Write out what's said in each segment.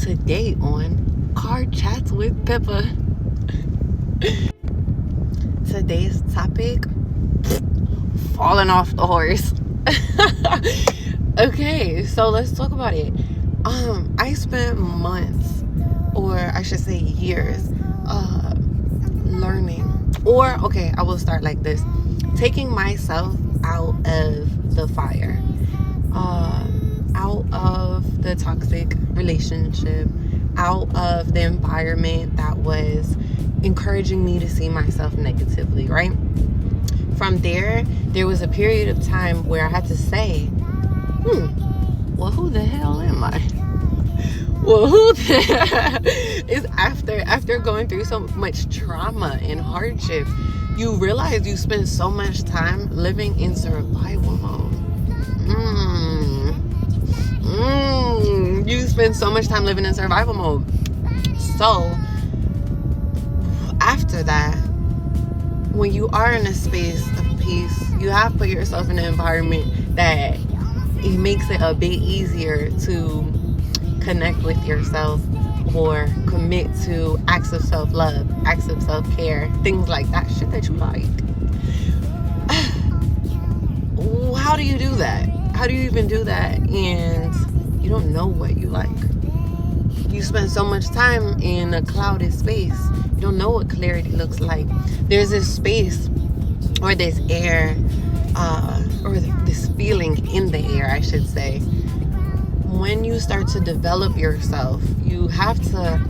today on Car Chats with Peppa. Today's topic, falling off the horse. Okay, so let's talk about it. I spent months, or I should say years, learning, or okay, I will start like this: taking myself out of the fire, out of the toxic relationship, out of the environment that was encouraging me to see myself negatively, right? From there was a period of time where I had to say, well, who the hell am I? Well, who is after going through so much trauma and hardship, you realize you spend so much time living in survival mode. You spend so much time living in survival mode. So after that, when you are in a space of peace, you have put yourself in an environment that it makes it a bit easier to connect with yourself or commit to acts of self-love, acts of self-care, things like that, shit that you like. How do you do that? How do you even do that? And you don't know what you like. You spend so much time in a clouded space. You don't know what clarity looks like. There's this space or this air, or this feeling in the air, I should say. When you start to develop yourself, you have to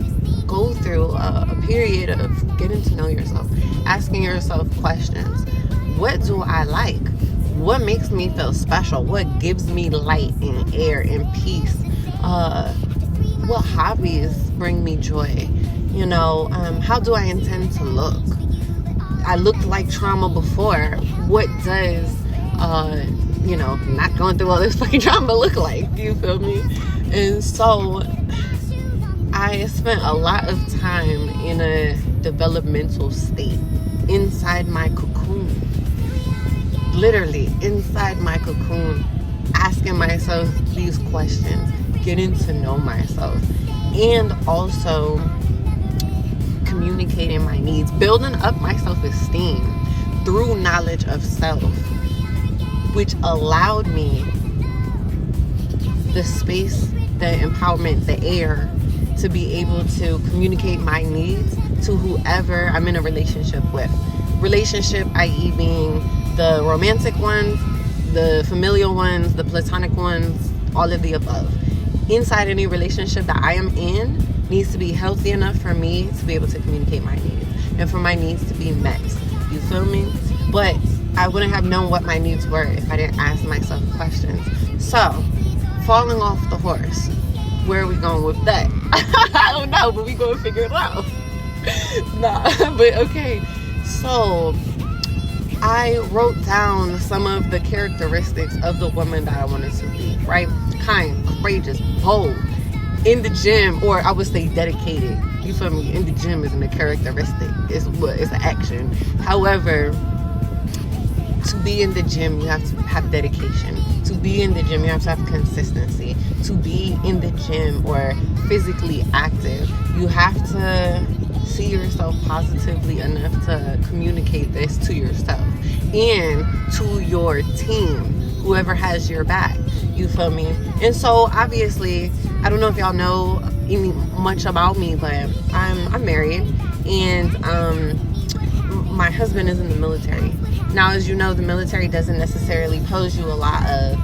go through a period of getting to know yourself, asking yourself questions. What do I like? What makes me feel special? What gives me light and air and peace? What hobbies bring me joy? How do I intend to look? I looked like trauma before. What does not going through all this fucking trauma look like? You feel me? And so I spent a lot of time in a developmental state inside my cocoon, literally inside my cocoon, asking myself these questions, getting to know myself, and also communicating my needs, building up my self-esteem through knowledge of self, which allowed me the space, the empowerment, the air to be able to communicate my needs to whoever I'm in a relationship with. Relationship, i.e. being the romantic ones, the familial ones, the platonic ones, all of the above. Inside any relationship that I am in needs to be healthy enough for me to be able to communicate my needs and for my needs to be met. You feel me? But I wouldn't have known what my needs were if I didn't ask myself questions. So, falling off the horse, where are we going with that? I don't know, but we gonna figure it out. But okay. So, I wrote down some of the characteristics of the woman that I wanted to be, right? Kind, courageous, bold, in the gym, or I would say dedicated. You feel me? In the gym isn't a characteristic. It's an action. However, to be in the gym, you have to have dedication. To be in the gym, you have to have consistency. To be in the gym or physically active, you have to see yourself positively enough to communicate this to yourself and to your team, whoever has your back. You feel me? And so obviously, I don't know if y'all know much about me, but I'm married, and my husband is in the military. Now, as you know, the military doesn't necessarily pose you a lot of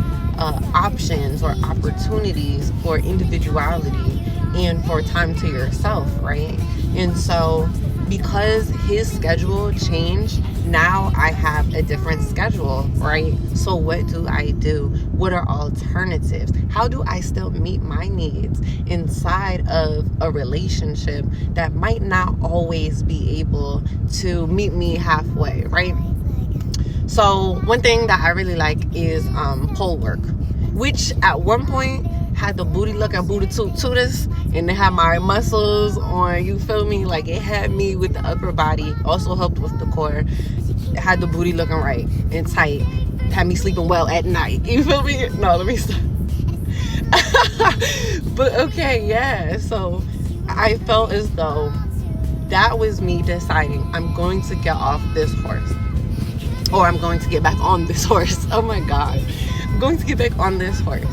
options or opportunities for individuality and for time to yourself, right? And so because his schedule changed, now I have a different schedule, right? So what do I do? What are alternatives? How do I still meet my needs inside of a relationship that might not always be able to meet me halfway, right? So one thing that I really like is pole work, which at one point had the booty look and booty tutors, and it had my muscles on, you feel me? Like, it had me with the upper body, also helped with the core. It had the booty looking right and tight, had me sleeping well at night, you feel me? No, let me stop. But okay, yeah. So I felt as though that was me deciding I'm going to get off this horse. Or I'm going to get back on this horse. Oh my God. I'm going to get back on this horse.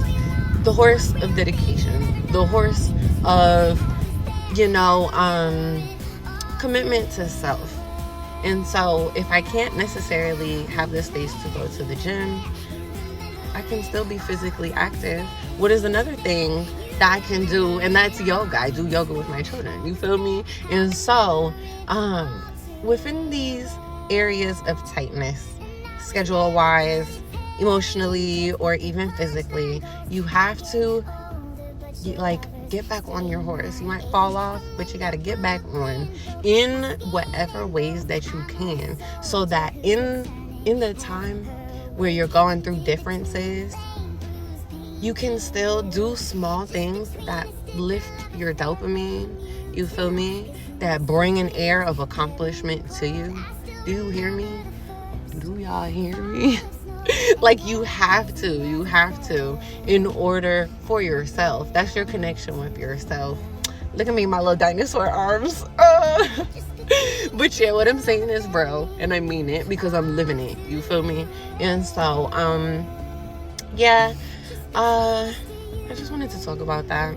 The horse of dedication. The horse of, commitment to self. And so if I can't necessarily have the space to go to the gym, I can still be physically active. What is another thing that I can do? And that's yoga. I do yoga with my children. You feel me? And so within these areas of tightness, schedule wise, emotionally, or even physically, you have to get back on your horse. You might fall off, but you got to get back on in whatever ways that you can, so that in the time where you're going through differences, you can still do small things that lift your dopamine. You feel me? That bring an air of accomplishment to you. Do you hear me? Do y'all hear me? You have to in order for yourself. That's your connection with yourself. Look at me, my little dinosaur arms. But yeah, what I'm saying is, bro, and I mean it because I'm living it. You feel me? And so, I just wanted to talk about that.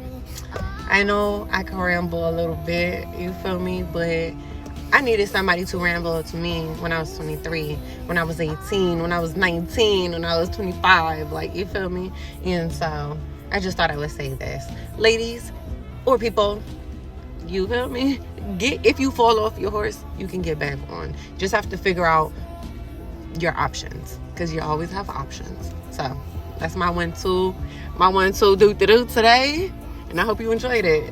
I know I can ramble a little bit, you feel me? But I needed somebody to ramble to me when I was 23, when I was 18, when I was 19, when I was 25, you feel me? And so I just thought I would say this. Ladies or people, you feel me? If you fall off your horse, you can get back on. Just have to figure out your options, because you always have options. So that's my 1-2 do today, and I hope you enjoyed it.